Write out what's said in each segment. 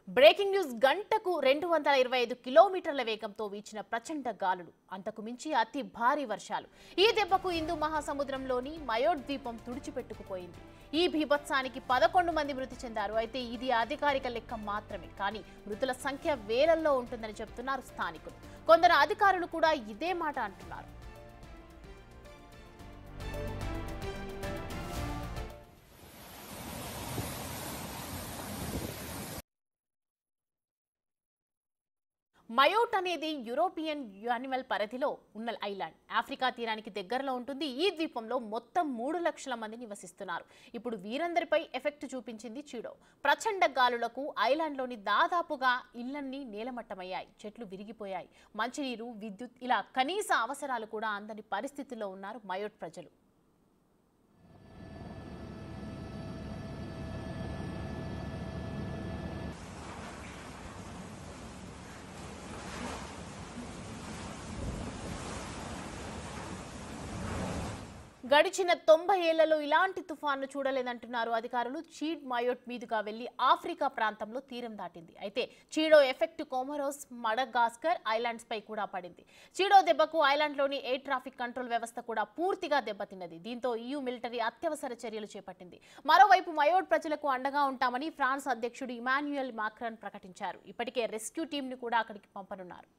Breaking news గంటకు 225 కిలోమీటర్ల వేగంతో వీచిన ప్రచండ గాలులు అంతకు మించి అతి భారీ వర్షాలు ఈ దెబ్బకు హిందూ మహాసముద్రంలోని మయోట్ ద్వీపం తుడిచిపెట్టుకుపోయింది. ఈ బీభత్సానికి 11 మంది మృతి చెందారు. అయితే ఇది అధికారిక లెక్క మాత్రమే, కానీ మృతుల సంఖ్య వేలల్లో ఉంటుందని చెప్తున్నారు స్థానికులు. కొందరు అధికారులు కూడా ఇదే మాట అంటున్నారు. మయోట్ అనేది యూరోపియన్ యూనియన్ పరిధిలో ఉన్న ఐలాండ్. ఆఫ్రికా తీరానికి దగ్గరలో ఉంటుంది. ఈ ద్వీపంలో మొత్తం 3 లక్షల మంది నివసిస్తున్నారు. ఇప్పుడు వీరందరిపై ఎఫెక్ట్ చూపించింది చీడో. ప్రచండ గాలులకు ఐలాండ్లోని దాదాపుగా ఇళ్లన్నీ నేలమట్టమయ్యాయి. చెట్లు విరిగిపోయాయి. మంచినీరు, విద్యుత్ ఇలా కనీస అవసరాలు కూడా అందని పరిస్థితుల్లో ఉన్నారు మయోట్ ప్రజలు. గడిచిన 90 ఏళ్లలో ఇలాంటి తుఫాను చూడలేదంటున్నారు అధికారులు. చీడ్ మయోట్ మీదుగా వెళ్లి ఆఫ్రికా ప్రాంతంలో తీరం దాటింది. అయితే చీడో ఎఫెక్ట్ కోమరోస్, మడగాస్కర్ ఐలాండ్స్ పై కూడా పడింది. చీడో దెబ్బకు ఐలాండ్లోని ఎయిర్ ట్రాఫిక్ కంట్రోల్ వ్యవస్థ కూడా పూర్తిగా దెబ్బతిన్నది. దీంతో EU మిలిటరీ అత్యవసర చర్యలు చేపట్టింది. మరోవైపు మయోట్ ప్రజలకు అండగా ఉంటామని ఫ్రాన్స్ అధ్యక్షుడు ఇమాన్యుయల్ మాక్రాన్ ప్రకటించారు. ఇప్పటికే రెస్క్యూ టీంను కూడా అక్కడికి పంపనున్నారు.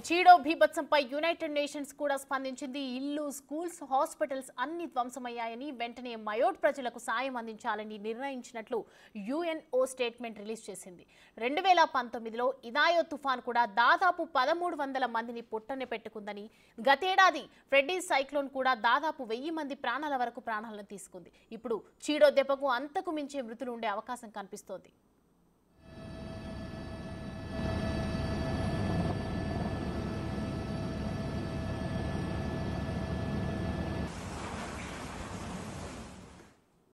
చీడో బీభత్సంపై యునైటెడ్ నేషన్స్ కూడా స్పందించింది. ఇల్లు, స్కూల్స్, హాస్పిటల్స్ అన్ని ధ్వంసమయ్యాయని, వెంటనే మయోట్ ప్రజలకు సాయం అందించాలని నిర్ణయించినట్లు UNO స్టేట్మెంట్ రిలీజ్ చేసింది. 2019లో ఇదాయో తుఫాన్ కూడా దాదాపు 1300 మందిని పుట్టన పెట్టుకుందని, గతేడాది ఫ్రెడ్డీ సైక్లోన్ కూడా దాదాపు 1000 మంది ప్రాణాల వరకు ప్రాణాలను తీసుకుంది. ఇప్పుడు చీడో దెబ్బకు అంతకు మించే మృతులు ఉండే అవకాశం కనిపిస్తోంది.